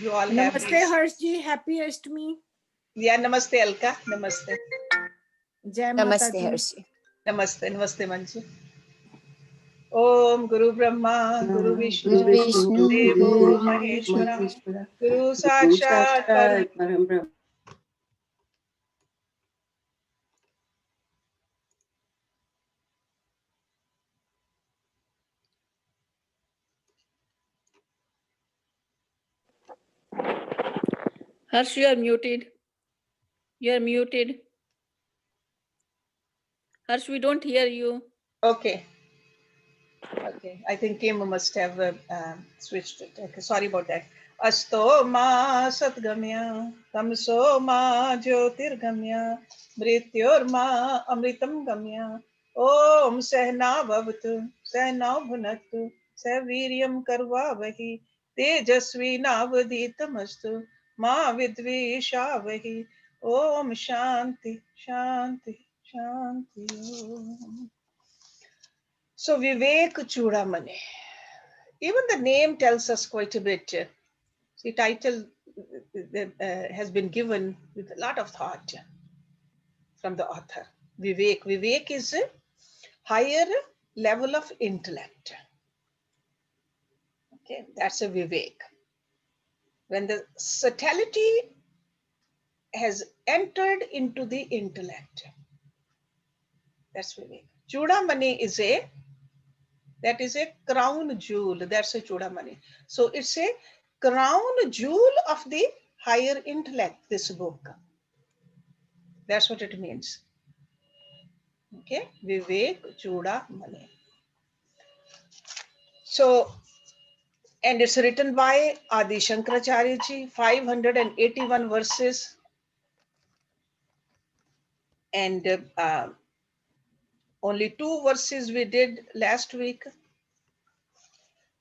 You all have Namaste, these. Harshji. Happy Ashtami. Yeah, namaste, Alka. Namaste. Jai Mata Namaste, Di. Hershey. Namaste, namaste, Manju. Om Guru Brahma, Guru Vishnu, Guru Vishnu, Devo Guru Maheshwara, Maheshwara, Guru Sakshat Param. Param Brahma. Harsh, you are muted. You are muted. Harsh, we don't hear you. Okay. Okay. I think Kim must have switched it. Okay. Sorry about that. Asto ma satgamya, tamso ma jyotirgamya, mrityor ma amritam gamya. Om sehna bhavatu, sehna bhunatu, saviryam karva vahi, tejasvi navaditamastu, ma vidvishavahi. Om shanti, shanti, shanti. Om. So Vivekachudamani. Even the name tells us quite a bit. The title has been given with a lot of thought from the author. Vivek. Vivek is a higher level of intellect. Okay, that's a Vivek. When the subtlety has entered into the intellect, that's Vivek. Chudamani is a crown jewel. That's a Chudamani. So it's a crown jewel of the higher intellect, this book. That's what it means. Okay, Vivekachudamani. So, and it's written by Adi Shankaracharya ji, 581 verses. And only 2 verses we did last week.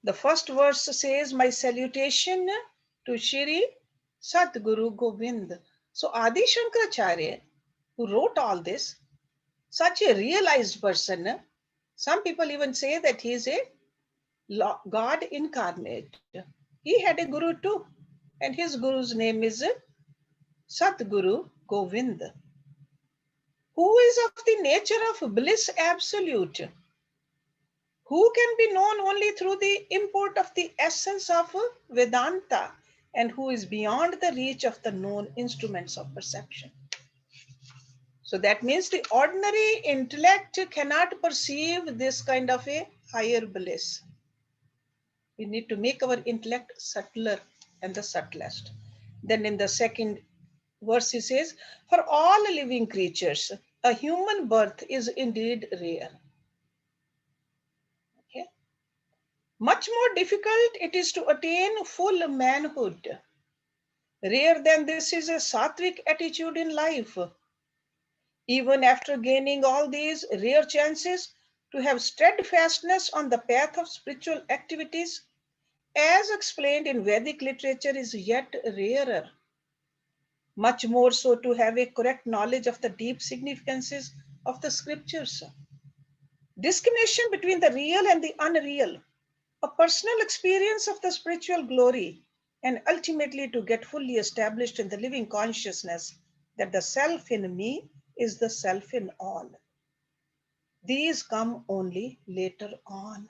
The first verse says, my salutation to Shri Sadguru Govind. So Adi Shankaracharya, who wrote all this, such a realized person, some people even say that he is a God incarnate. He had a guru too, and his guru's name is Sadguru Govind, who is of the nature of bliss absolute, who can be known only through the import of the essence of Vedanta, and who is beyond the reach of the known instruments of perception. So that means the ordinary intellect cannot perceive this kind of a higher bliss. We need to make our intellect subtler and the subtlest. Then in the second verse he says, for all living creatures, a human birth is indeed rare. Okay. Much more difficult it is to attain full manhood. Rare than this is a sattvic attitude in life. Even after gaining all these rare chances to have steadfastness on the path of spiritual activities, as explained in Vedic literature, is yet rarer. Much more so to have a correct knowledge of the deep significances of the scriptures. Discrimination between the real and the unreal, a personal experience of the spiritual glory, and ultimately to get fully established in the living consciousness that the self in me is the self in all. These come only later on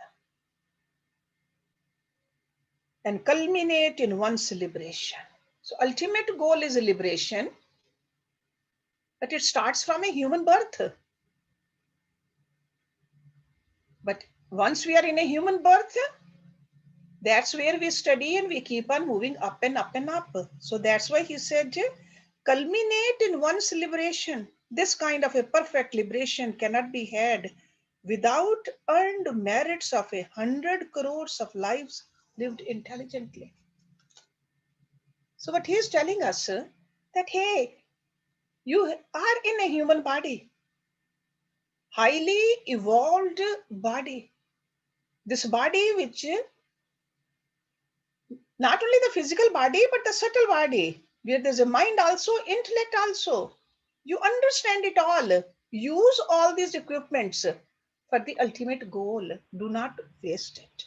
and culminate in one's liberation. So ultimate goal is liberation, but it starts from a human birth. But once we are in a human birth, that's where we study and we keep on moving up and up and up. So that's why he said, culminate in one's liberation. This kind of a perfect liberation cannot be had without earned merits of 100 crores of lives lived intelligently. So what he is telling us, that hey, you are in a human body, highly evolved body. This body which not only the physical body, but the subtle body, where there's a mind also, intellect also. You understand it all. Use all these equipments for the ultimate goal. Do not waste it.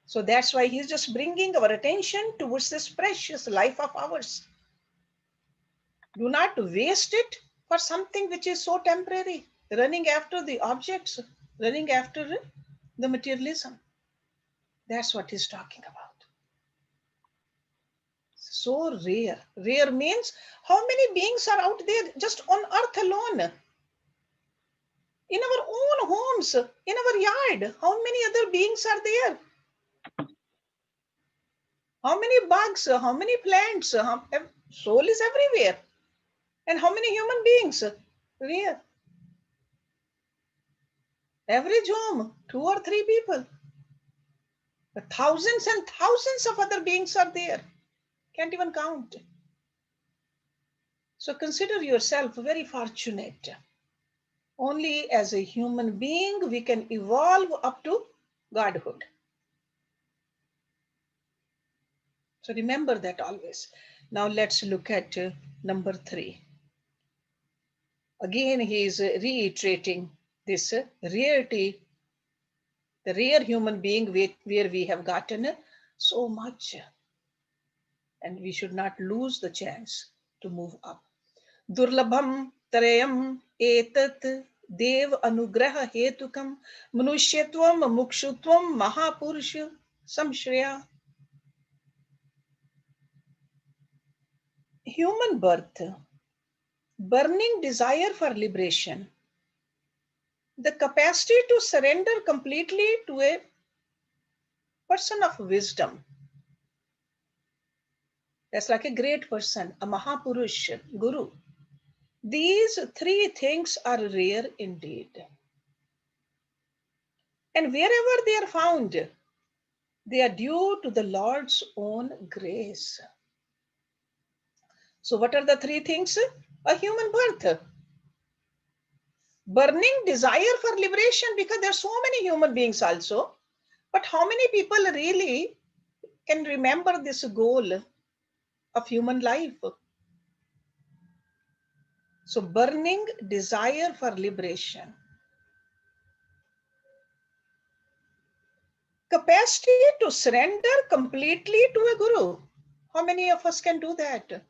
So that's why he's just bringing our attention towards this precious life of ours. Do not waste it for something which is so temporary, running after the objects, running after the materialism. That's what he's talking about. So rare. Rare means how many beings are out there just on earth alone? In our own homes, in our yard, how many other beings are there? How many bugs, how many plants? Soul is everywhere. And how many human beings? Rare. Average home, 2 or 3 people. But thousands and thousands of other beings are there. Can't even count. So consider yourself very fortunate. Only as a human being we can evolve up to godhood. So remember that always. Now let's look at number 3. Again, he is reiterating this rarity, the rare human being where we have gotten so much. And we should not lose the chance to move up. Durlabham tarayam etat dev anugraha hetukam manusyatvam mukshutvam mahapurusha samshraya. Human birth, burning desire for liberation, the capacity to surrender completely to a person of wisdom. That's like a great person, a Mahapurush, Guru. These 3 things are rare indeed. And wherever they are found, they are due to the Lord's own grace. So what are the 3 things? A human birth, burning desire for liberation, because there are so many human beings also. But how many people really can remember this goal of human life? So burning desire for liberation. Capacity to surrender completely to a guru. How many of us can do that?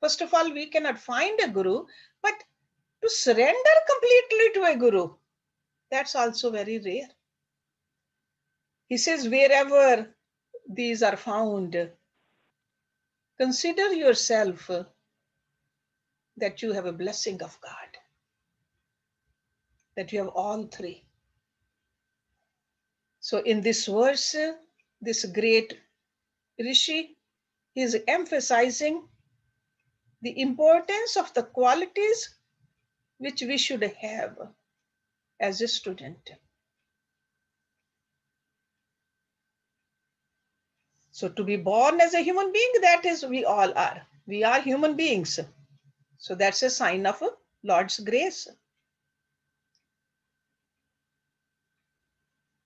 First of all, we cannot find a guru, but to surrender completely to a guru, that's also very rare. He says, wherever these are found, consider yourself that you have a blessing of God, that you have all 3. So in this verse, this great Rishi is emphasizing the importance of the qualities which we should have as a student. So to be born as a human being, that is, we all are. We are human beings. So that's a sign of Lord's grace.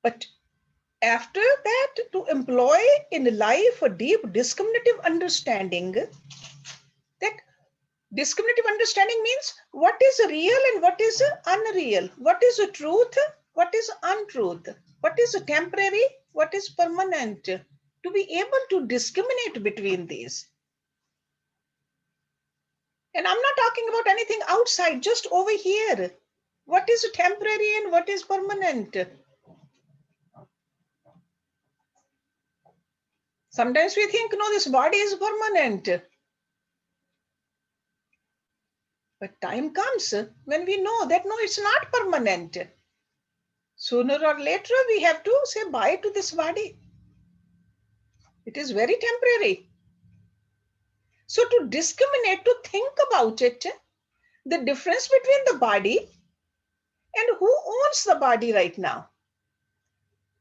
But after that, to employ in life a deep discriminative understanding, that discriminative understanding means what is real and what is unreal, what is truth, what is untruth, what is temporary, what is permanent, to be able to discriminate between these. And I'm not talking about anything outside, just over here. What is temporary and what is permanent? Sometimes we think, no, this body is permanent. But time comes when we know that, no, it's not permanent. Sooner or later, we have to say bye to this body. It is very temporary. So to discriminate, to think about it, the difference between the body and who owns the body right now.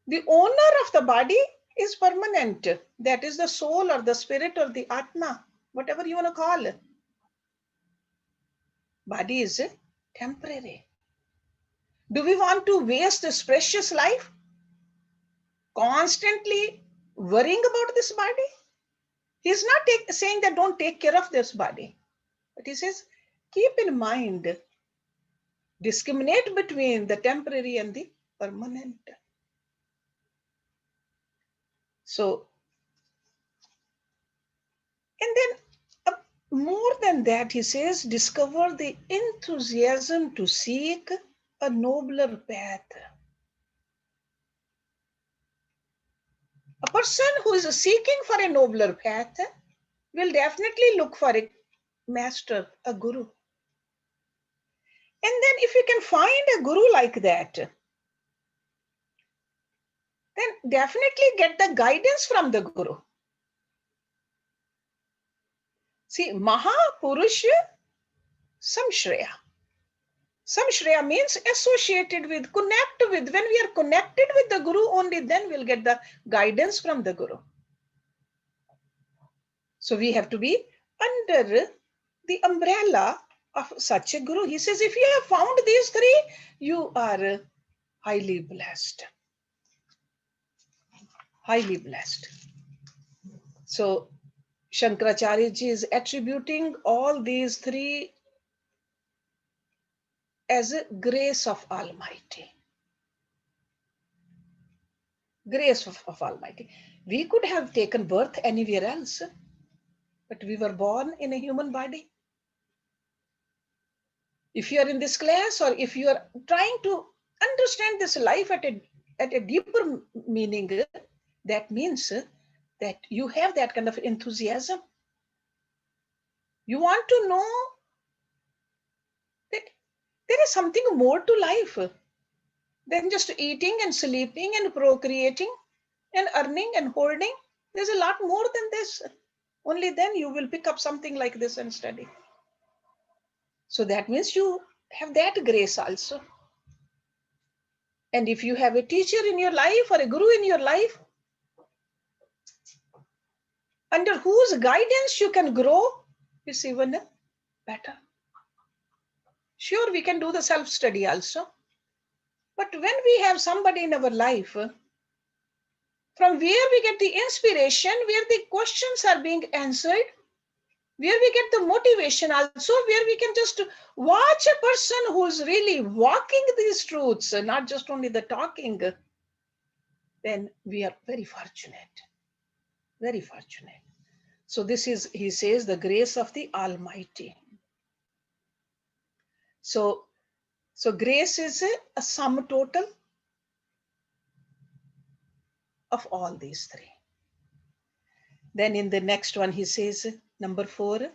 The owner of the body is permanent. That is the soul or the spirit or the Atma, whatever you want to call it. Body is temporary. Do we want to waste this precious life constantly worrying about this body? He's not saying that don't take care of this body. But he says, keep in mind, discriminate between the temporary and the permanent. So, and then more than that, he says, discover the enthusiasm to seek a nobler path. A person who is seeking for a nobler path will definitely look for a master, a guru. And then if you can find a guru like that, then definitely get the guidance from the guru. See, Mahapurush Samshreya. Samshreya means associated with, connect with. When we are connected with the guru, only then we'll get the guidance from the guru. So we have to be under the umbrella of such a guru. He says, if you have found these three, you are highly blessed. Highly blessed. So Shankaracharya ji is attributing all these three as a grace of Almighty. Grace of Almighty. We could have taken birth anywhere else, but we were born in a human body. If you are in this class, or if you are trying to understand this life at a deeper meaning, that means that you have that kind of enthusiasm. You want to know that there is something more to life than just eating and sleeping and procreating and earning and holding. There's a lot more than this. Only then you will pick up something like this and study. So that means you have that grace also. And if you have a teacher in your life or a guru in your life, under whose guidance you can grow, it's even better. Sure, we can do the self-study also. But when we have somebody in our life, from where we get the inspiration, where the questions are being answered, where we get the motivation also, where we can just watch a person who's really walking these truths, not just only the talking, then we are very fortunate. Very fortunate. So this is, he says, the grace of the Almighty. So grace is a sum total of all these three. Then in the next one, he says, number 4,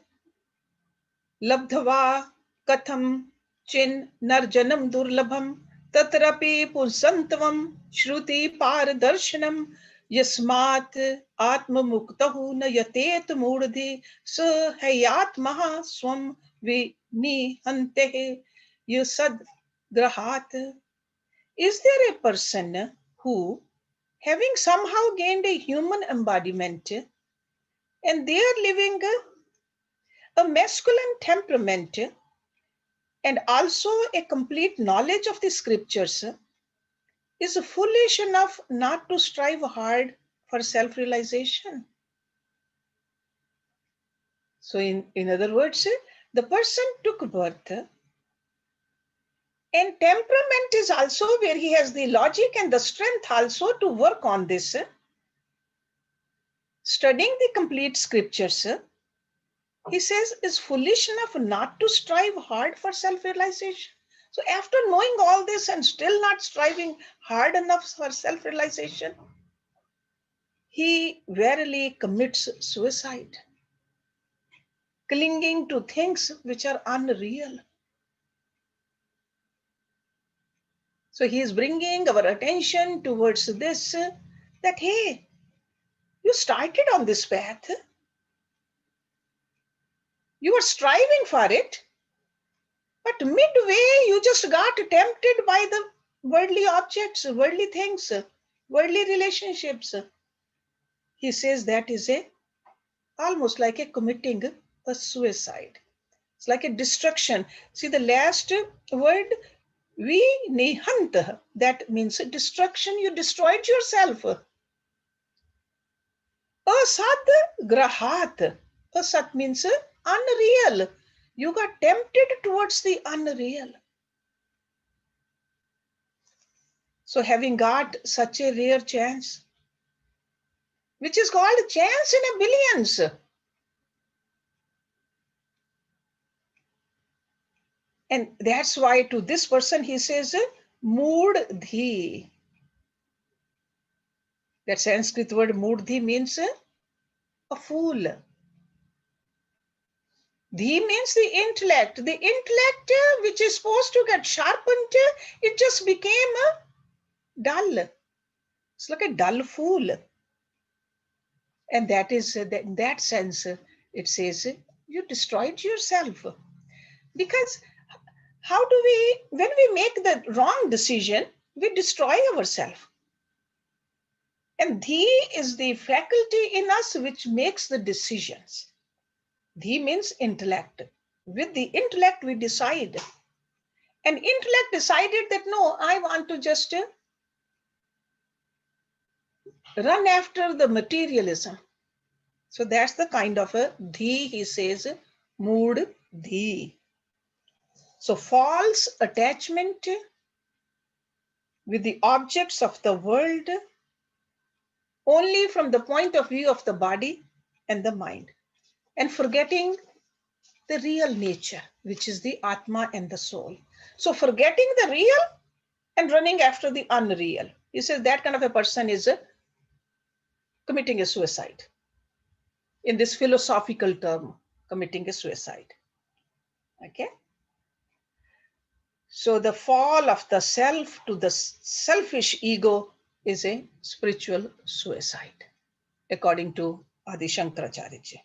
Labdhava katham chin narjanam durlabham tatrapi punsantavam shruti pardarshanam yasmat atma muktahu na yatet murdhi sa hayatmaha swam vinihantehe yasad grahat. Is there a person who, having somehow gained a human embodiment, and they are living a masculine temperament and also a complete knowledge of the scriptures, is foolish enough not to strive hard for self-realization? So in other words, the person took birth, and temperament is also where he has the logic and the strength also to work on this, studying the complete scriptures, he says, is foolish enough not to strive hard for self-realization. So after knowing all this and still not striving hard enough for self-realization, he verily commits suicide, clinging to things which are unreal. So he is bringing our attention towards this, that, hey, you started on this path. You are striving for it, but midway you just got tempted by the worldly objects, worldly things, worldly relationships. He says that is almost like a committing a suicide. It's like a destruction. See the last word, vinihanta, that means destruction. You destroyed yourself. Asat grahat. Asat means unreal. You got tempted towards the unreal. So having got such a rare chance, which is called chance in a billions. And that's why to this person he says, Moodhi. That Sanskrit word Moodhi means a fool. Dhi means the intellect. The intellect which is supposed to get sharpened, it just became dull. It's like a dull fool. And that is, in that sense, it says, you destroyed yourself. Because how do we, when we make the wrong decision, we destroy ourselves. And Dhi is the faculty in us which makes the decisions. Dhi means intellect. With the intellect, we decide. And intellect decided that no, I want to just run after the materialism. So that's the kind of a Dhi, he says, mood Dhi. So false attachment with the objects of the world only from the point of view of the body and the mind, and forgetting the real nature, which is the Atma and the soul. So forgetting the real and running after the unreal. He says that kind of a person is committing a suicide. In this philosophical term, committing a suicide. Okay? So the fall of the self to the selfish ego is a spiritual suicide, according to Adi Shankaracharya ji.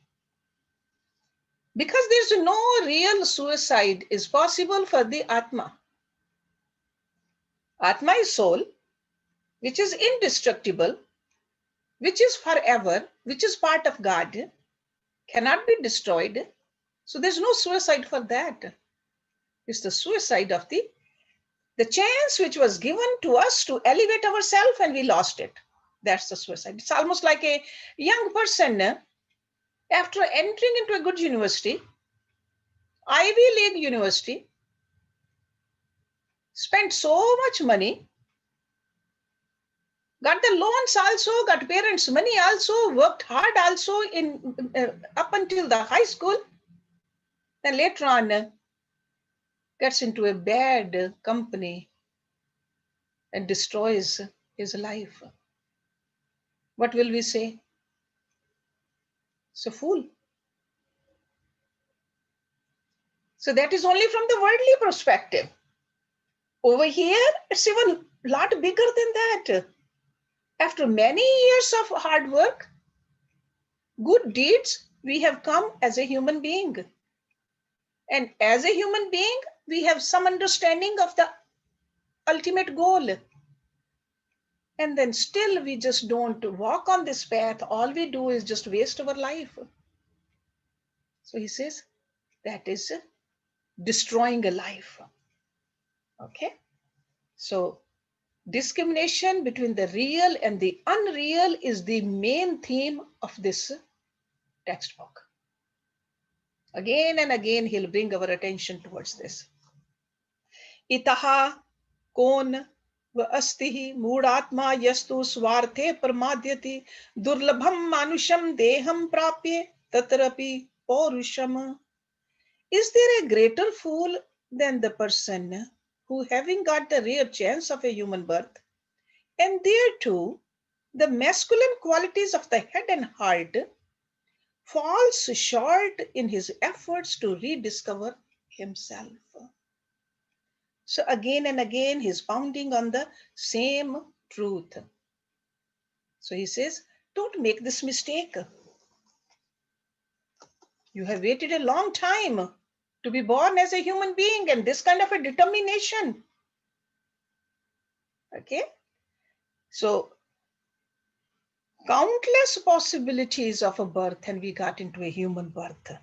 Because there's no real suicide is possible for the Atma. Atma is soul, which is indestructible, which is forever, which is part of God, cannot be destroyed. So there's no suicide for that. It's the suicide of the chance which was given to us to elevate ourselves and we lost it. That's the suicide. It's almost like a young person after entering into a good university, Ivy League university, spent so much money, got the loans also, got parents' money also, worked hard also in up until the high school, then later on gets into a bad company and destroys his life. What will we say? It's a fool. So that is only from the worldly perspective. Over here, it's even a lot bigger than that. After many years of hard work, good deeds, we have come as a human being. And as a human being, we have some understanding of the ultimate goal. And then still we just don't walk on this path. All we do is just waste our life. So he says that is destroying a life. Okay. So discrimination between the real and the unreal is the main theme of this textbook. Again and again, he'll bring our attention towards this. Itaha kon va astihi moodatma yastu swarthe parmadhyati durlabham manusham deham prapye tatrapi porusham. Is there a greater fool than the person who, having got the rare chance of a human birth, and there too the masculine qualities of the head and heart, falls short in his efforts to rediscover himself? So again and again, he's pounding on the same truth. So he says, don't make this mistake. You have waited a long time to be born as a human being, and this kind of a determination. Okay. So countless possibilities of a birth, and we got into a human birth.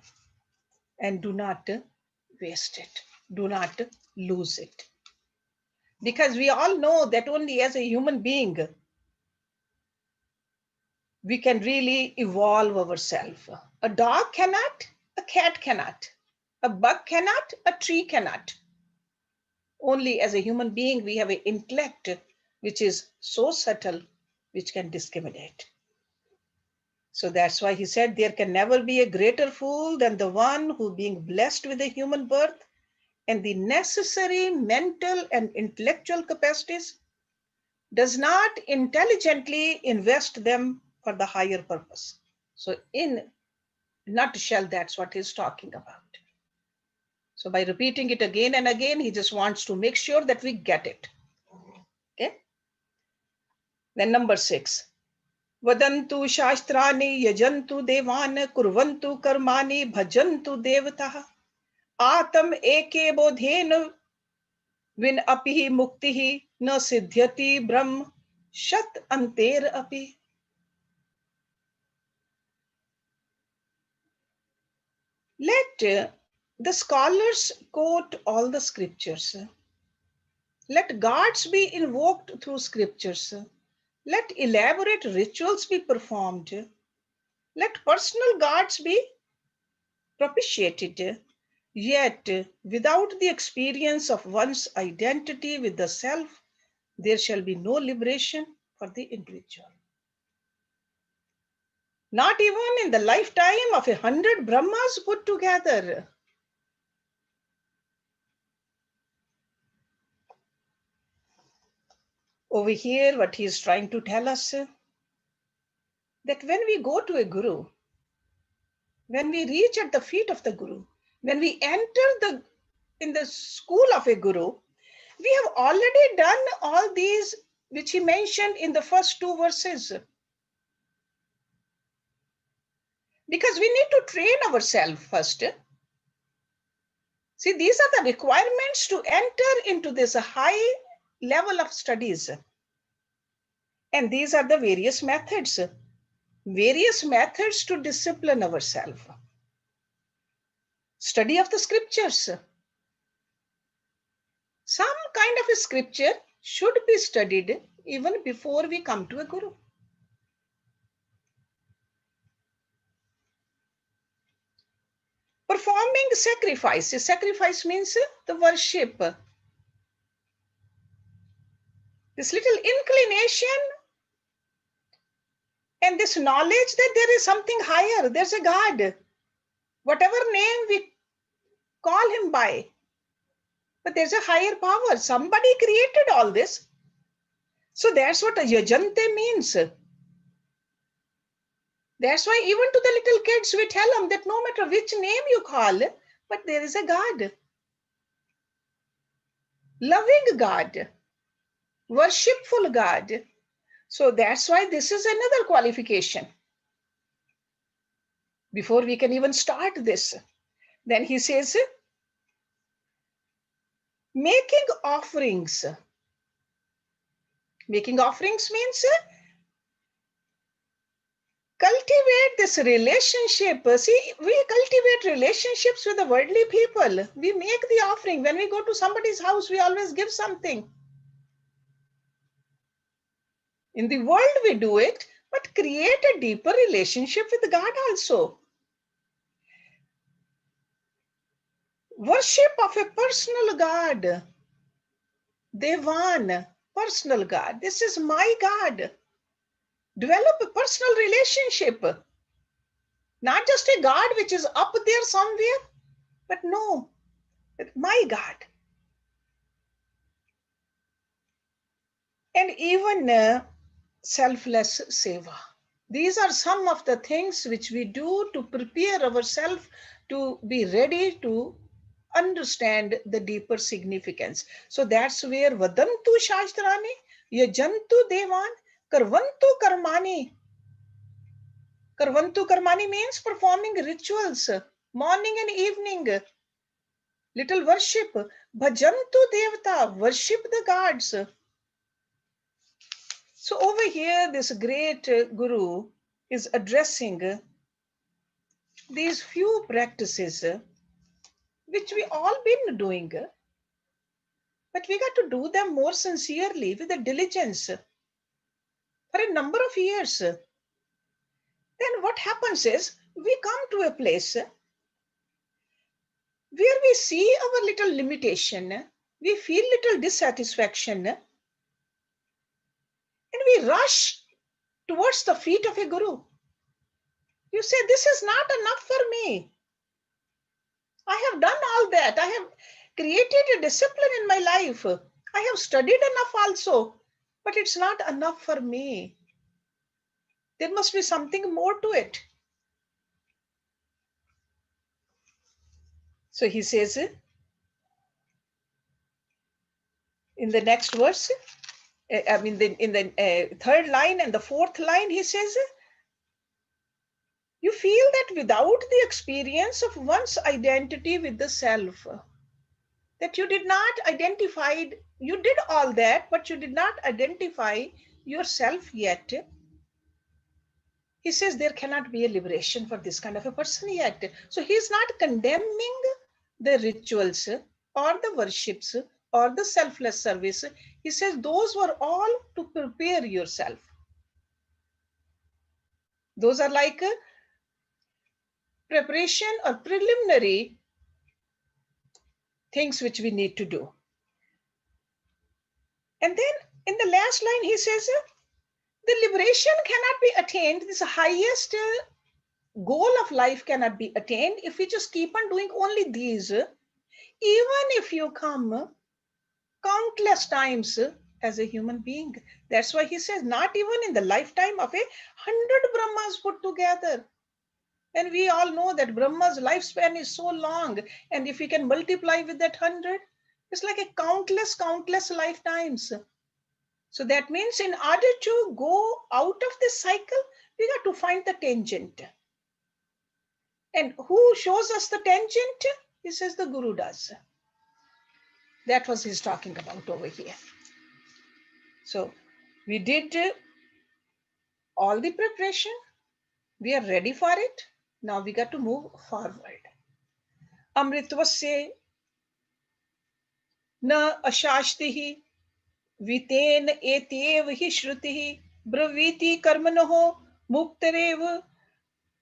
And do not waste it. Do not lose it. Because we all know that only as a human being, we can really evolve ourselves. A dog cannot, a cat cannot, a bug cannot, a tree cannot. Only as a human being, we have an intellect which is so subtle, which can discriminate. So that's why he said there can never be a greater fool than the one who, being blessed with a human birth and the necessary mental and intellectual capacities, does not intelligently invest them for the higher purpose. So in nutshell, that's what he's talking about. So by repeating it again and again, he just wants to make sure that we get it. Okay. Then number 6. Vadantu shastrani yajantu devan kurvantu karmani bhajantu devatah atam eke bodhen vin api mukti na siddhyati brahm shat anter api. Let the scholars quote all the scriptures. Let gods be invoked through scriptures. Let elaborate rituals be performed. Let personal gods be propitiated. Yet, without the experience of one's identity with the self, there shall be no liberation for the individual. Not even in the lifetime of 100 Brahmas put together. Over here, what he is trying to tell us, that when we go to a guru, when we reach at the feet of the guru, when we enter in the school of a guru, we have already done all these which he mentioned in the first 2 verses. Because we need to train ourselves first. See, these are the requirements to enter into this high level of studies. And these are the various methods to discipline ourselves. Study of the scriptures. Some kind of a scripture should be studied even before we come to a guru. Performing sacrifices. Sacrifice means the worship. This little inclination and this knowledge that there is something higher, there's a God. Whatever name we call him by, but there's a higher power. Somebody created all this. So that's what a yajante means. That's why even to the little kids, we tell them that no matter which name you call, but there is a God. Loving God. Worshipful God. So that's why this is another qualification. Before we can even start this, then he says, making offerings. Making offerings means cultivate this relationship. See, we cultivate relationships with the worldly people. We make the offering. When we go to somebody's house, we always give something. In the world, we do it, but create a deeper relationship with God also. Worship of a personal God. Devan, personal God. This is my God. Develop a personal relationship. Not just a God which is up there somewhere, but no, my God. And even selfless seva. These are some of the things which we do to prepare ourselves to be ready to understand the deeper significance. So that's where vadantu shastrani, yajantu devan, karvantu karmani. Karvantu karmani means performing rituals, morning and evening. Little worship. Bhajantu devata, worship the gods. So over here, this great guru is addressing these few practices which we all been doing, but we got to do them more sincerely with the diligence for a number of years. Then what happens is we come to a place where we see our little limitation, we feel little dissatisfaction, and we rush towards the feet of a guru. You say, this is not enough for me. I have done all that. I have created a discipline in my life. I have studied enough also, but it's not enough for me. There must be something more to it. So he says in the next verse, in the third line and the fourth line, he says, you feel that without the experience of one's identity with the self, that you did not identify, you did all that, but you did not identify yourself yet. He says there cannot be a liberation for this kind of a person yet. So he's not condemning the rituals or the worships or the selfless service. He says those were all to prepare yourself. Those are like preparation or preliminary things which we need to do. And then in the last line, he says, the liberation cannot be attained. This highest goal of life cannot be attained if we just keep on doing only these. Even if you come countless times as a human being. That's why he says, not even in the lifetime of 100 Brahmas put together. And we all know that Brahma's lifespan is so long. And if we can multiply with that 100, it's like a countless lifetimes. So that means in order to go out of this cycle, we got to find the tangent. And who shows us the tangent? He says the Guru does. That was he's talking about over here. So we did all the preparation. We are ready for it. Now we got to move forward. Amritvasya na ashashtihi viteen etyev hi shrutihi braviti karmanoho muktarev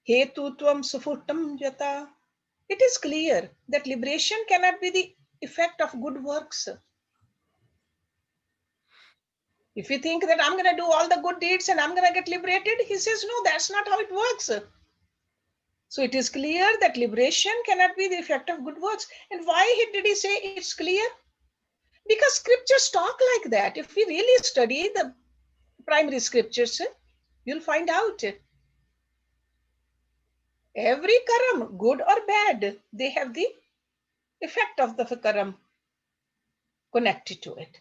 hetutvam sufuttam jata. It is clear that liberation cannot be the effect of good works. If you think that I'm going to do all the good deeds and I'm going to get liberated, he says, no, that's not how it works. So it is clear that liberation cannot be the effect of good works. And why did he say it's clear? Because scriptures talk like that. If we really study the primary scriptures, you'll find out every karam, good or bad, they have the effect of the karam connected to it.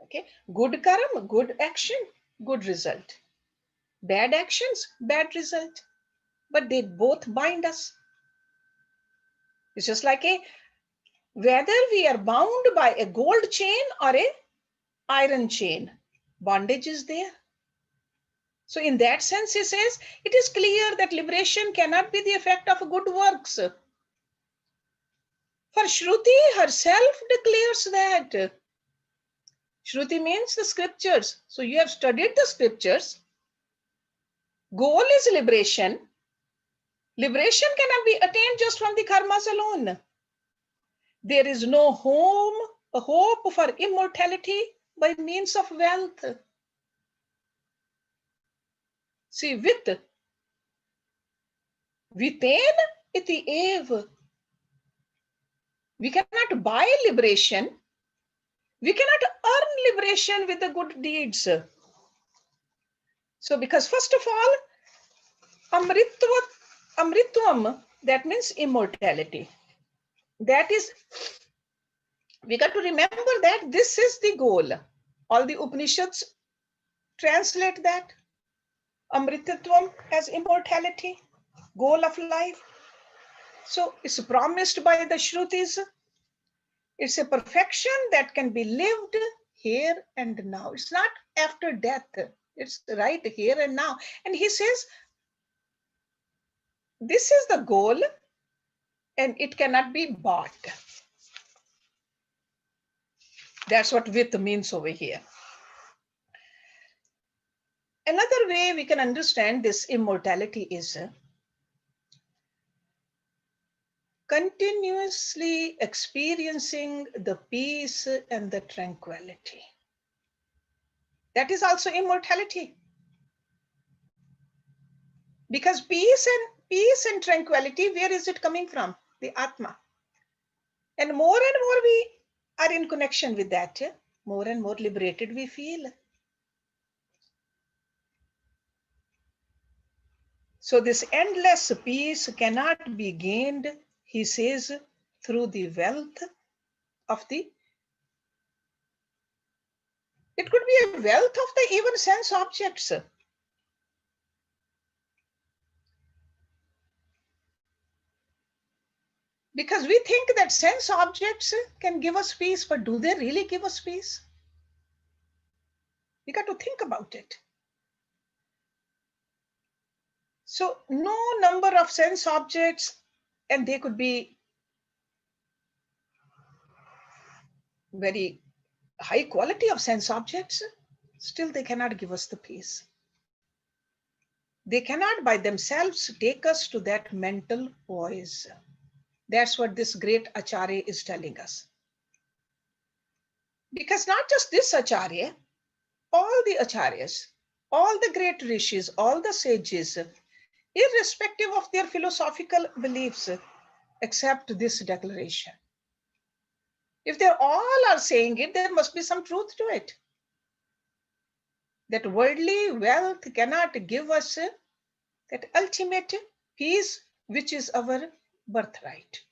Okay, good karam, good action, good result. Bad actions, bad result. But they both bind us. It's just like whether we are bound by a gold chain or a iron chain, bondage is there. So in that sense, he says, it is clear that liberation cannot be the effect of good works. For Shruti herself declares that. Shruti means the scriptures. So you have studied the scriptures. Goal is liberation. Liberation cannot be attained just from the karmas alone. There is no hope for immortality by means of wealth. See, viteen iti ev. We cannot buy liberation. We cannot earn liberation with the good deeds. So because first of all, amritvam, that means immortality. That is, we got to remember that this is the goal. All the Upanishads translate that. Amritatvam as immortality, goal of life. So it's promised by the Shrutis. It's a perfection that can be lived here and now. It's not after death. It's right here and now. And he says, this is the goal and it cannot be bought. That's what vit means over here. Another way we can understand this immortality is continuously experiencing the peace and the tranquility. That is also immortality. Because peace and tranquility, where is it coming from? The Atma. And more we are in connection with that, more and more liberated we feel. So this endless peace cannot be gained, he says, through the wealth of the, it could be a wealth of the even sense objects. Because we think that sense objects can give us peace, but do they really give us peace? We got to think about it. So no number of sense objects, and they could be very high quality of sense objects, still they cannot give us the peace. They cannot by themselves take us to that mental poise. That's what this great Acharya is telling us. Because not just this Acharya, all the Acharyas, all the great rishis, all the sages, irrespective of their philosophical beliefs, accept this declaration. If they all are saying it, there must be some truth to it. That worldly wealth cannot give us that ultimate peace, which is our birthright.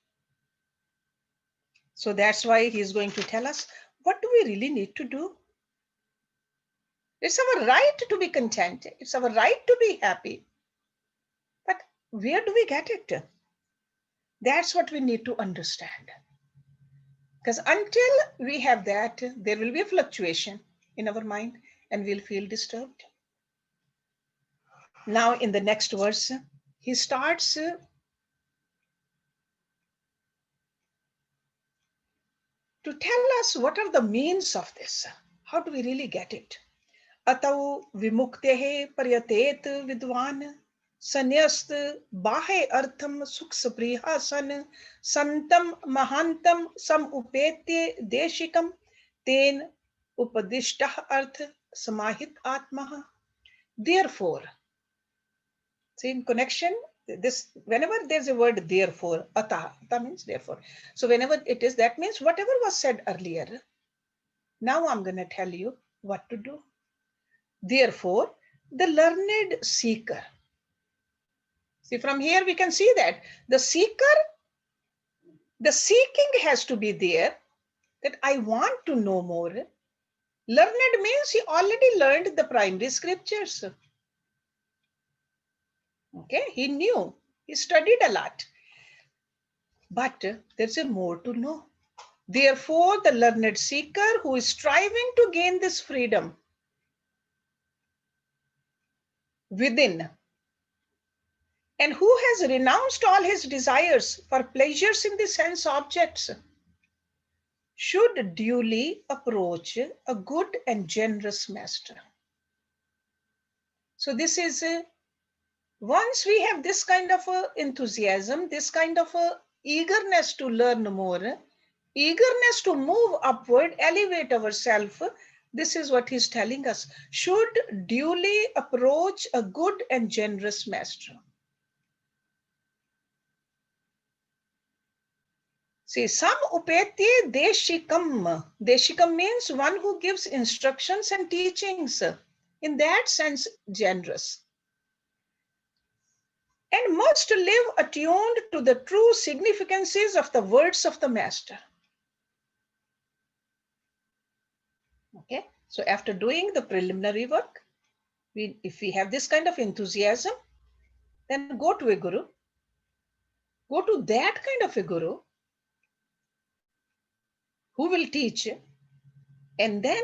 So that's why he is going to tell us, what do we really need to do? It's our right to be content. It's our right to be happy. But where do we get it? That's what we need to understand. Because until we have that, there will be a fluctuation in our mind and we'll feel disturbed. Now in the next verse, he starts to tell us what are the means of this. How do we really get it? Atau vimuktehe paryatet vidwan sanyast bahe artham sukh sapriha san santam mahantam sam upetye deshikam ten upadishtah arth samahit atmaha. Therefore, see, in connection, this whenever there's a word therefore, ata means therefore. So whenever it is, that means whatever was said earlier, now I'm going to tell you what to do. Therefore, the learned seeker. See, from here we can see that the seeker, the seeking has to be there, that I want to know more. Learned means he already learned the primary scriptures. Okay, he knew, he studied a lot. But there's a more to know. Therefore, the learned seeker who is striving to gain this freedom within and who has renounced all his desires for pleasures in the sense objects should duly approach a good and generous master. So this is, once we have this kind of enthusiasm, this kind of eagerness to learn more, eagerness to move upward, elevate ourselves, this is what he's telling us, should duly approach a good and generous master. See, sam upetye deshikam. Deshikam means one who gives instructions and teachings. In that sense, generous. And must live attuned to the true significances of the words of the master. Okay, so after doing the preliminary work, if we have this kind of enthusiasm, then go to a guru. Go to that kind of a guru who will teach, and then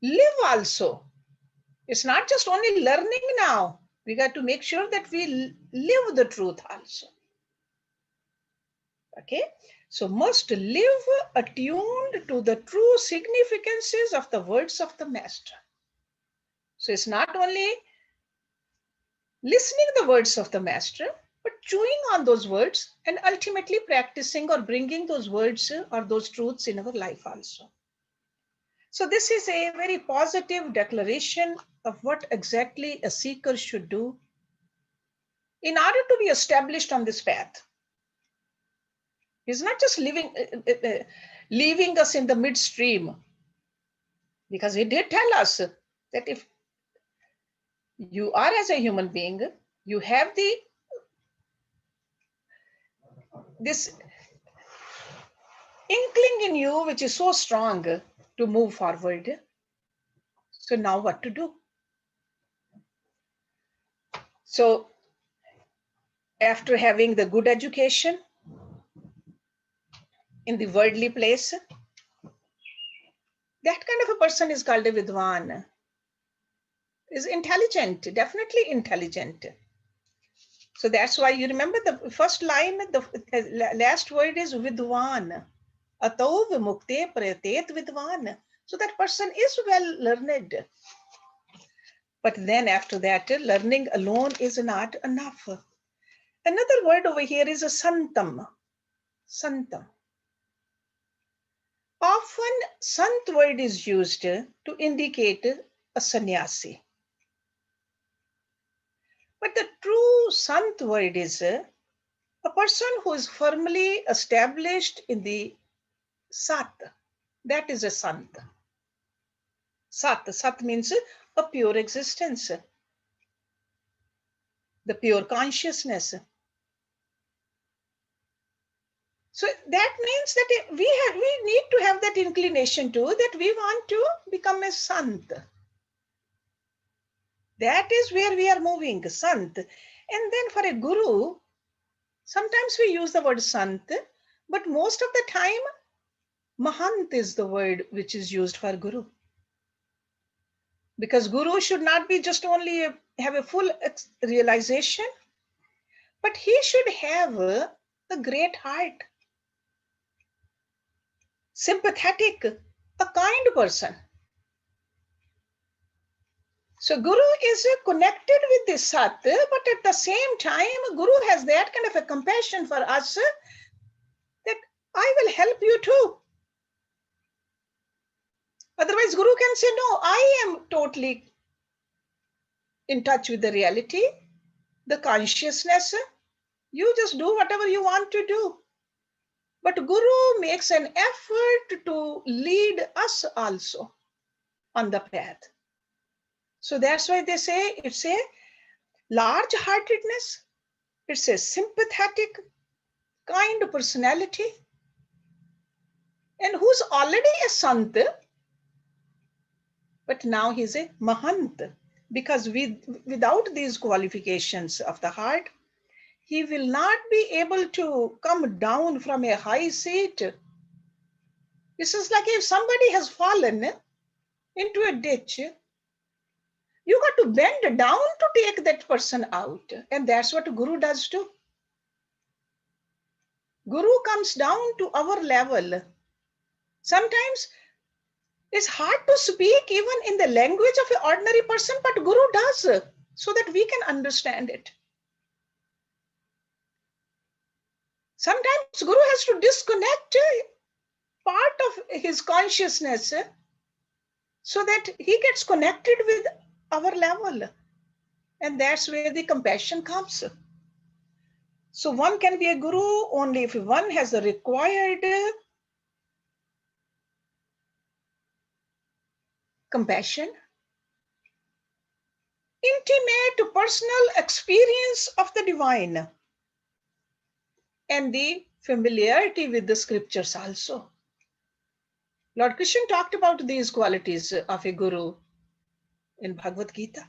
live also. It's not just only learning now. We got to make sure that we live the truth also. Okay, so must live attuned to the true significances of the words of the master. So it's not only listening the words of the master, but chewing on those words and ultimately practicing or bringing those words or those truths in our life also. So this is a very positive declaration of what exactly a seeker should do in order to be established on this path. He's not just leaving us in the midstream, because he did tell us that if you are as a human being, you have this inkling in you which is so strong to move forward. So now what to do? So after having the good education in the worldly place, that kind of a person is called a vidwan, is intelligent, definitely intelligent. So that's why you remember the first line, the last word is vidwan. Atau vimukte pratet vidwan. So that person is well learned. But then after that, learning alone is not enough. Another word over here is a santam. Santam. Often sant word is used to indicate a sannyasi. But the true sant word is a person who is firmly established in the sat. That is a sant. Sat. Sat means a pure existence, the pure consciousness. So that means that we need to have that inclination too, that we want to become a sant. That is where we are moving, sant. And then for a guru, sometimes we use the word sant, but most of the time, mahant is the word which is used for guru. Because guru should not be just only have a full realization, but he should have a great heart, sympathetic, a kind person. So guru is connected with the sat, but at the same time, guru has that kind of a compassion for us that I will help you too. Otherwise, guru can say, no, I am totally in touch with the reality, the consciousness. You just do whatever you want to do. But guru makes an effort to lead us also on the path. So that's why they say it's a large heartedness, it's a sympathetic kind of personality, and who's already a sant, but now he's a mahant, because without these qualifications of the heart, he will not be able to come down from a high seat. This is like if somebody has fallen into a ditch, you got to bend down to take that person out. And that's what guru does too. Guru comes down to our level. Sometimes it's hard to speak even in the language of an ordinary person, but guru does so that we can understand it. Sometimes guru has to disconnect part of his consciousness so that he gets connected with our level. And that's where the compassion comes. So one can be a guru only if one has the required compassion, intimate personal experience of the divine, and the familiarity with the scriptures also. Lord Krishna talked about these qualities of a guru in Bhagavad Gita.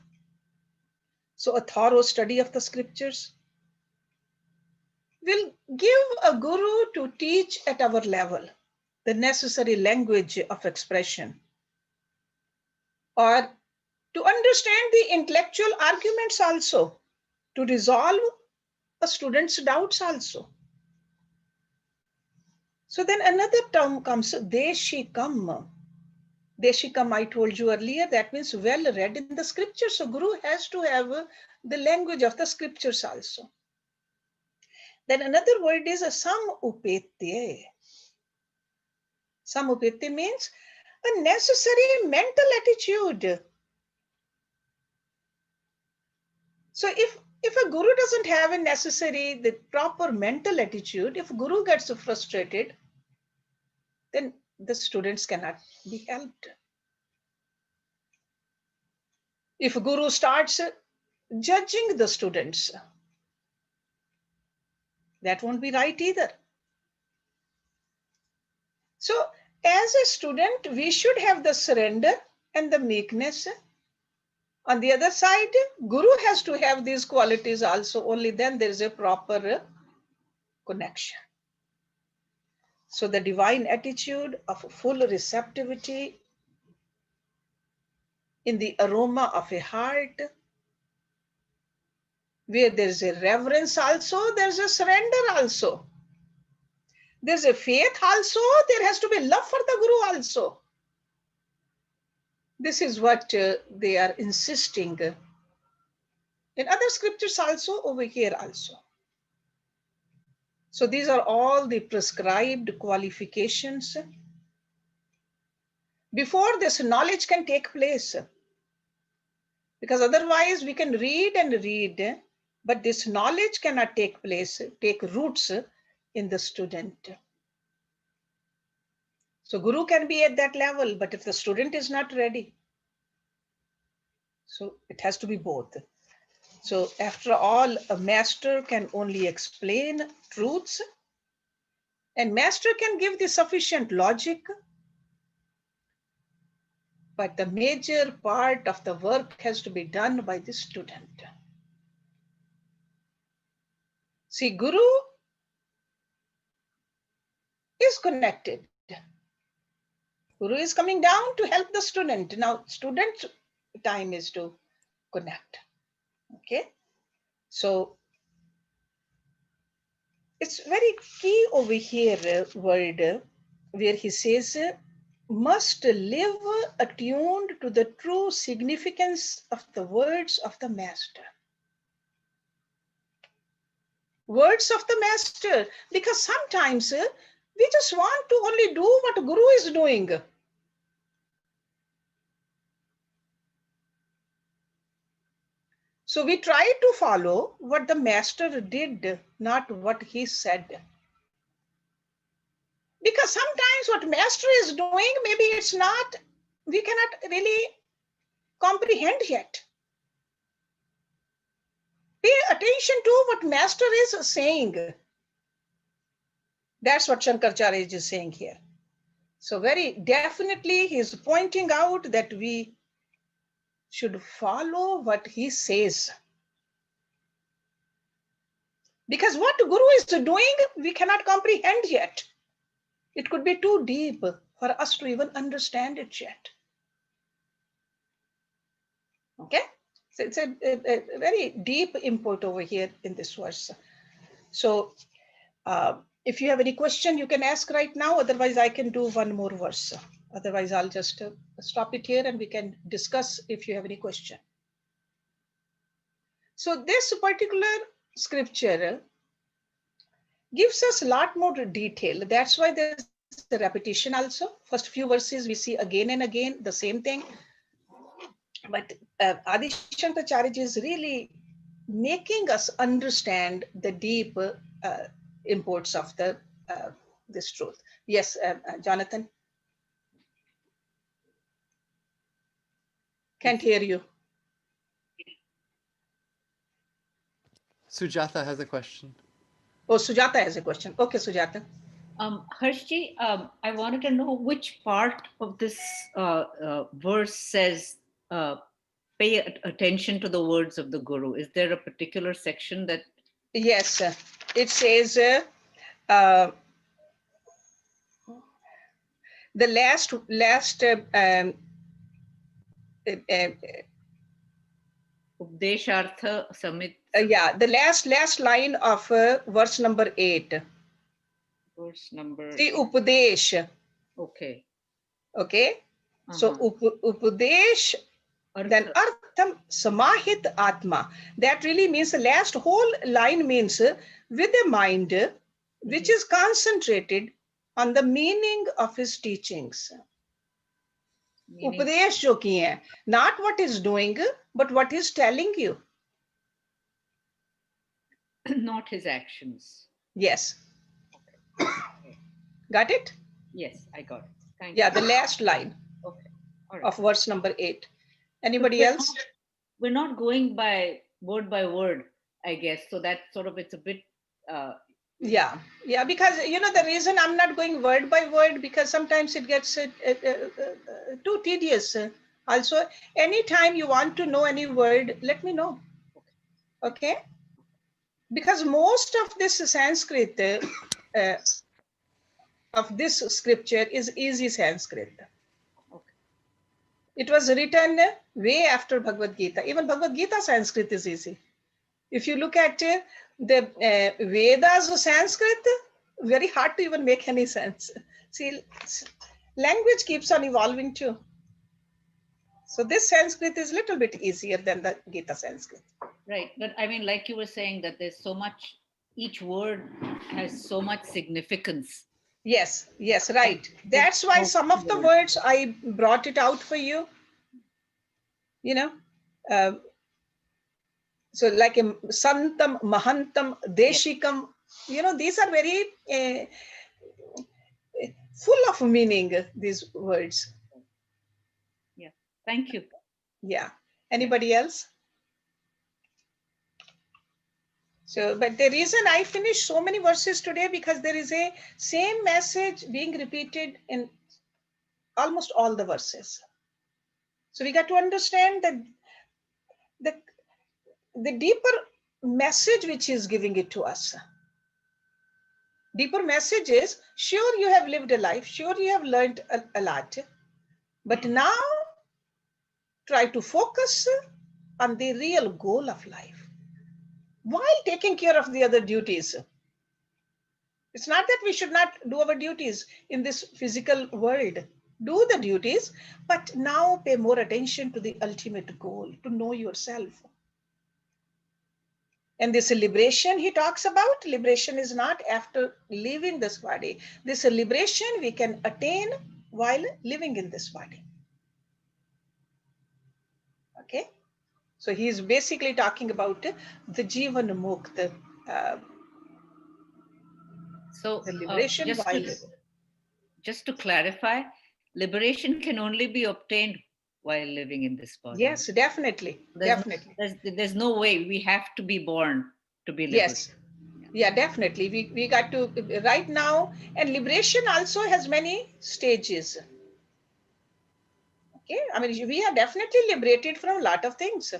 So a thorough study of the scriptures will give a guru to teach at our level the necessary language of expression, or to understand the intellectual arguments also, to resolve a student's doubts also. So then another term comes, deshikam. Deshikam, I told you earlier, that means well read in the scriptures. So guru has to have the language of the scriptures also. Then another word is samupetye. Samupetye means a necessary mental attitude So if a guru doesn't have a necessary, the proper mental attitude, if guru gets frustrated, then the students cannot be helped. If guru starts judging the students, that won't be right either. So as a student, we should have the surrender and the meekness. On the other side, guru has to have these qualities also. Only then there is a proper connection. So the divine attitude of full receptivity in the aroma of a heart, where there's a reverence also, there's a surrender also. There's a faith also, there has to be love for the guru also. This is what they are insisting in other scriptures also, over here also. So these are all the prescribed qualifications before this knowledge can take place. Because otherwise we can read and read, but this knowledge cannot take place, take roots in the student. So guru can be at that level, but if the student is not ready, so it has to be both. So after all, a master can only explain truths, and master can give the sufficient logic, but the major part of the work has to be done by the student. See, guru is connected. Guru is coming down to help the student. Now, student's time is to connect. Okay. So it's very key over here, word, where he says, must live attuned to the true significance of the words of the master. Words of the master, because sometimes we just want to only do what guru is doing. So we try to follow what the master did, not what he said. Because sometimes what master is doing, maybe it's not, we cannot really comprehend yet. Pay attention to what master is saying. That's what Shankaracharya is saying here. So very definitely he's pointing out that we should follow what he says. Because what Guru is doing, we cannot comprehend yet. It could be too deep for us to even understand it yet. Okay? So it's a very deep import over here in this verse. So if you have any question, you can ask right now. Otherwise, I can do one more verse. Otherwise, I'll just stop it here and we can discuss if you have any question. So this particular scripture gives us a lot more detail. That's why there's a repetition also. First few verses we see again and again the same thing. But Adi Shankaracharya is really making us understand the deep imports of this truth. Yes, Jonathan? Can't hear you. Sujata has a question. Oh, Sujata has a question. Okay, Sujata. Hershji, I wanted to know which part of this verse says, pay attention to the words of the Guru. Is there a particular section that? Yes, it says the last Updeshartha Samit. yeah, the last line of verse number 8. Verse number. See, Upadesh. Okay. Okay. So Upadesh, then Artham Samahit Atma. That really means the last whole line means with a mind which is concentrated on the meaning of his teachings. Upadesh jo ki hai, not what is doing, but what is telling you. not his actions. Yes. Okay. Got it? Yes, I got it. Thank Yeah, you. the last line Okay. All right. of verse number 8. But Anybody we're else? we're not going by word, I guess. So that sort of, it's a bit. Yeah, because the reason I'm not going word by word, because sometimes it gets too tedious. Also, anytime you want to know any word, let me know. Okay? Because most of this Sanskrit of this scripture is easy Sanskrit. Okay. It was written way after Bhagavad Gita. Even Bhagavad Gita Sanskrit is easy. If you look at the Vedas Sanskrit, very hard to even make any sense. See, language keeps on evolving too. So this Sanskrit is a little bit easier than the Gita Sanskrit. Right. But I mean, like you were saying, that there's so much, each word has so much significance. Yes, right. That's why some of the words I brought it out for you. So like Santam, Mahantam, Deshikam, these are very full of meaning, these words. Yeah. Thank you. Yeah. Anybody else? So, but the reason I finished so many verses today, because there is a same message being repeated in almost all the verses. So we got to understand that the deeper message which is giving it to us. Deeper message is, sure, you have lived a life, sure, you have learned a lot, but now try to focus on the real goal of life while taking care of the other duties. It's not that we should not do our duties in this physical world. Do the duties, but now pay more attention to the ultimate goal, to know yourself. And this liberation he talks about, liberation is not after leaving this body. This liberation we can attain while living in this body. Okay? So he's basically talking about the Jivan Mukta, So the liberation while living. Just to clarify, liberation can only be obtained while living in this body. Yes, definitely. There's no way we have to be born to be liberated. Yes. Yeah, definitely. We got to, right now, and liberation also has many stages. Okay, I mean, we are definitely liberated from a lot of things.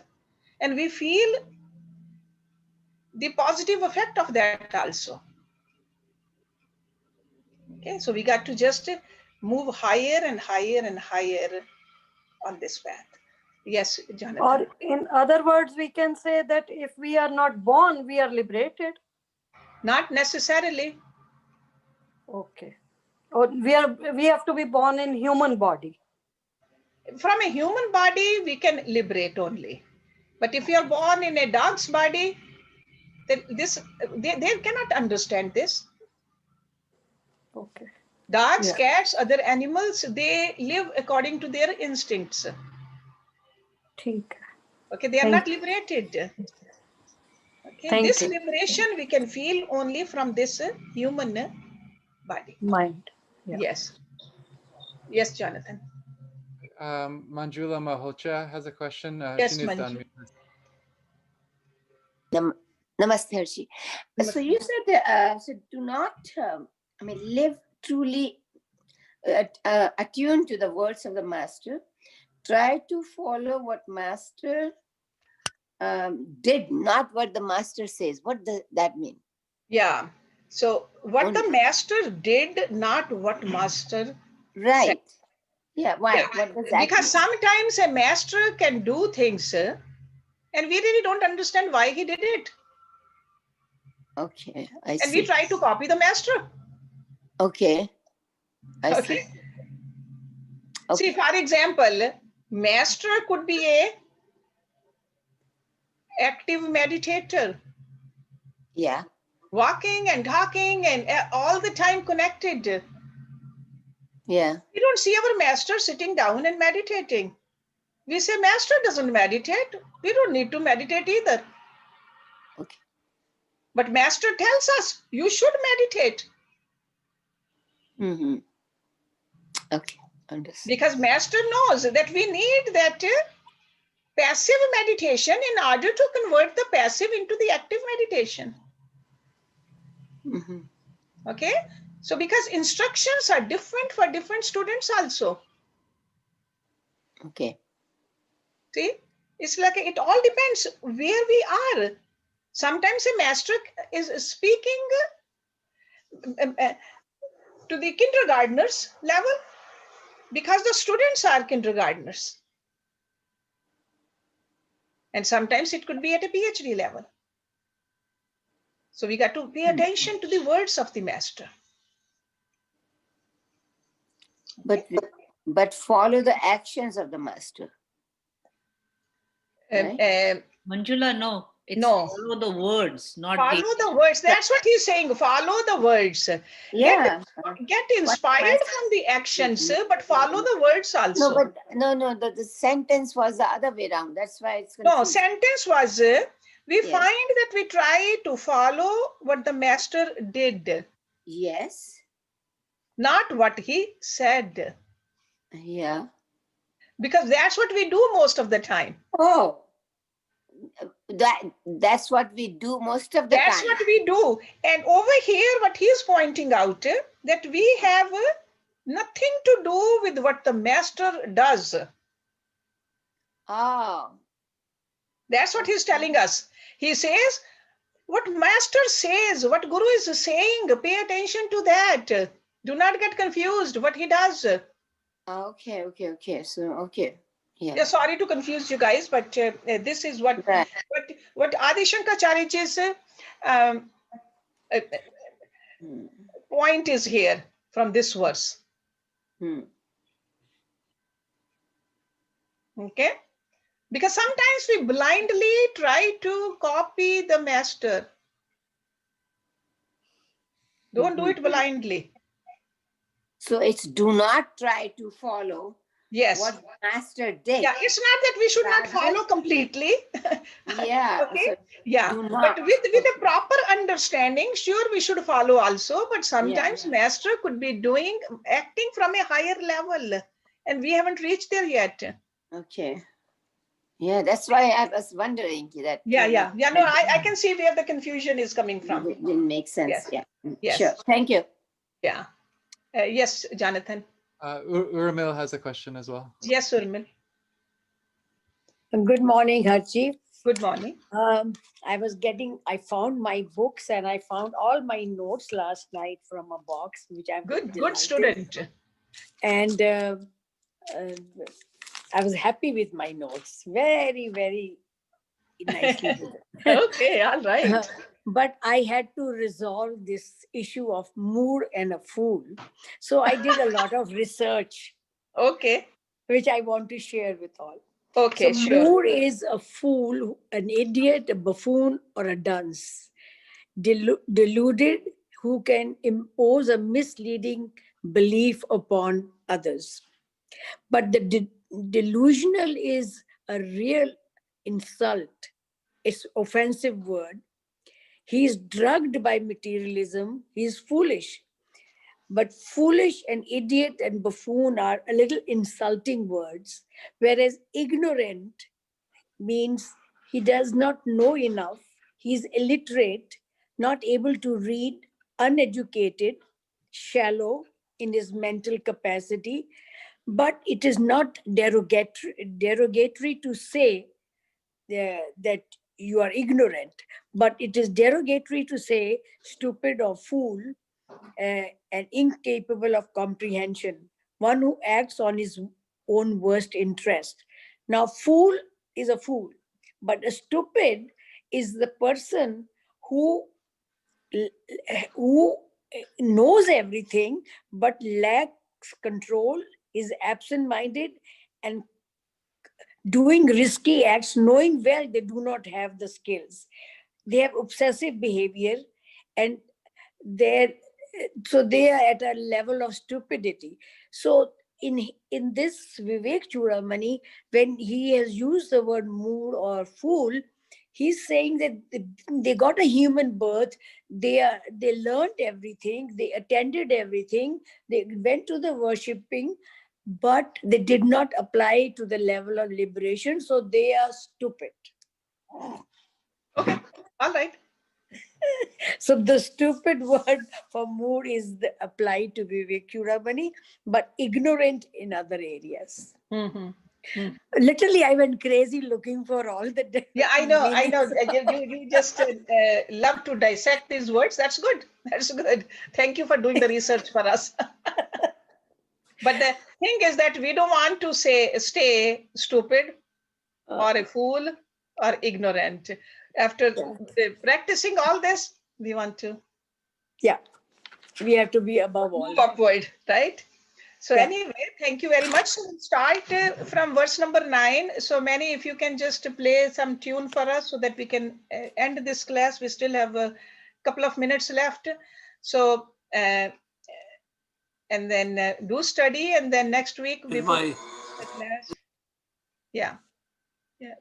And we feel the positive effect of that also. Okay, so we got to just move higher and higher and higher on this path. Yes, Jonathan. Or in other words, we can say that if we are not born, we are liberated. Not necessarily. Okay. Or we have to be born in human body. From a human body, we can liberate only. But if you are born in a dog's body, then they cannot understand this. Okay. Dogs, cats, other animals, they live according to their instincts. Okay, they are not liberated. Okay, this liberation we can feel only from this human body. Mind. Yeah. Yes, Jonathan. Manjula Malhotra has a question. Yes, she needs to unmute. Namaste, Hershey. So you said, so do not, live truly attuned to the words of the master. Try to follow what master did, not what the master says. What does that mean? Yeah. So what the master did, not what master said. Yeah, why? Yeah. What does that because mean? Sometimes a master can do things and we really don't understand why he did it. Okay, and we try to copy the master. Okay. I see. See, for example, master could be a active meditator. Yeah. Walking and talking and all the time connected. Yeah. We don't see our master sitting down and meditating. We say master doesn't meditate. We don't need to meditate either. Okay. But master tells us you should meditate. Mm-hmm. Okay, understood. Because master knows that we need that passive meditation in order to convert the passive into the active meditation. Mm-hmm. Okay, so because instructions are different for different students also. Okay. See, it's like it all depends where we are. Sometimes a master is speaking to the kindergartners level because the students are kindergartners. And sometimes it could be at a PhD level. So we got to pay attention to the words of the master. But follow the actions of the master. Right? Manjula, no. It's No. follow the words, not Follow the words. That's what he's saying. Follow the words. Yeah. Get inspired from the actions, but follow the words also. No, but no. The sentence was the other way around. That's why it's No, confusing. sentence was we Yes. find that we try to follow what the master did, Yes. not what he said. Yeah. Because that's what we do most of the time. Oh, that's what we do most of the That's time. what we do. And over here, what he's pointing out, that we have nothing to do with what the master does. Oh. That's what he's telling us. He says, what master says, what guru is saying, pay attention to that. Do not get confused what he does. Okay. So, okay. Yeah, sorry to confuse you guys, but this is what Right. what Adi Shankaracharya's point is here from this verse. Okay, because sometimes we blindly try to copy the master. Don't do it blindly. So it's do not try to follow Yes. what the master did. Yeah, it's not that we should not follow completely. Yeah. Okay. So Yeah, do but not. with a proper understanding, sure, we should follow also. But sometimes master could be acting from a higher level, and we haven't reached there yet. Okay. Yeah, that's why I was wondering that. Yeah. No, I can see where the confusion is coming from. It didn't make sense. Yes. Yeah. Yes. Sure. Thank you. Yeah. Yes, Jonathan. Urmil has a question as well. Yes, Urmil. Good morning, Harji. Good morning. I found my books and I found all my notes last night from a box, which I'm good student. And I was happy with my notes. Very, very nicely. Okay, all right. But I had to resolve this issue of mood and a fool. So I did a lot of research. Okay. Which I want to share with all. Okay, so sure. Mood is a fool, an idiot, a buffoon, or a dunce. Deluded who can impose a misleading belief upon others. But the delusional is a real insult. It's offensive word. He is drugged by materialism. He is foolish. But foolish and idiot and buffoon are a little insulting words, whereas ignorant means he does not know enough, he's illiterate, not able to read, uneducated, shallow in his mental capacity. But it is not derogatory to say that you are ignorant, but it is derogatory to say stupid or fool and incapable of comprehension, one who acts on his own worst interest. Now, fool is a fool, but a stupid is the person who knows everything but lacks control, is absent-minded, and doing risky acts, knowing well they do not have the skills. They have obsessive behavior, and they are at a level of stupidity. So in this Vivekachudamani, when he has used the word mood or fool, He's saying that they got a human birth, they learned everything, they attended everything, they went to the worshipping, but they did not apply to the level of liberation, so they are stupid. Okay, all right. So the stupid word for mood is applied to Vivekachudamani, but ignorant in other areas. Mm-hmm. Literally, I went crazy looking for all the different Yeah, I know. meanings. You just love to dissect these words. That's good. That's good. Thank you for doing the research for us. But the thing is that we don't want to stay stupid or a fool or ignorant. After practicing all this, we want to Yeah, we have to be above all move that. upward, right? So Yeah. anyway, thank you very much. So we'll start from verse number 9. So Manny, if you can just play some tune for us so that we can end this class. We still have a couple of minutes left. So, and then do study, and then next week before the class. Yeah. Yeah.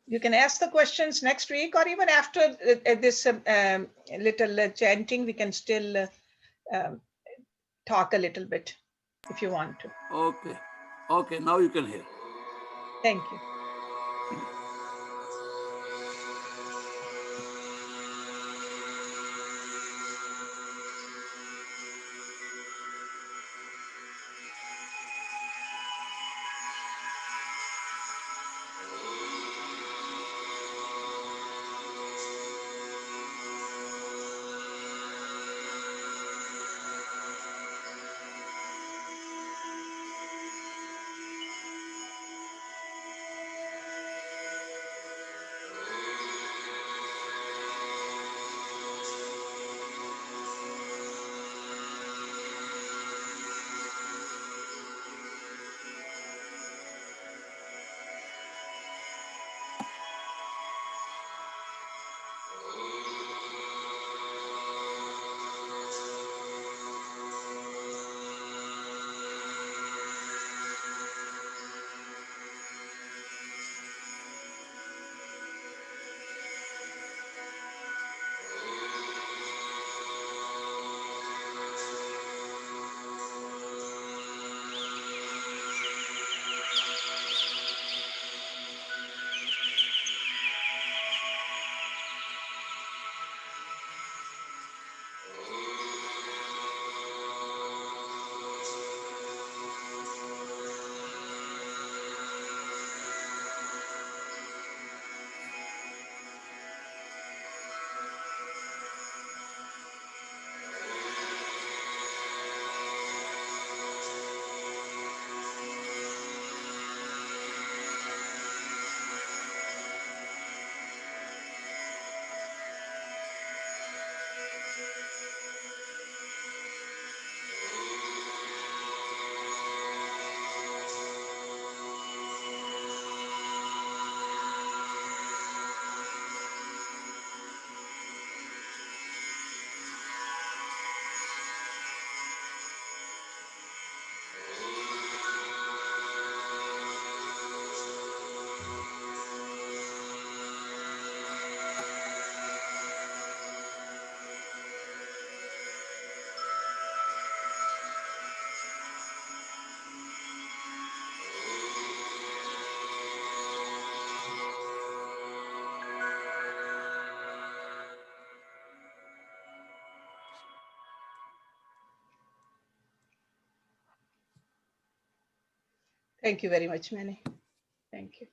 You can ask the questions next week, or even after this little chanting, we can still um, talk a little bit if you want to. Okay. Okay, now you can hear. Thank you. Thank you very much, Manny. Thank you.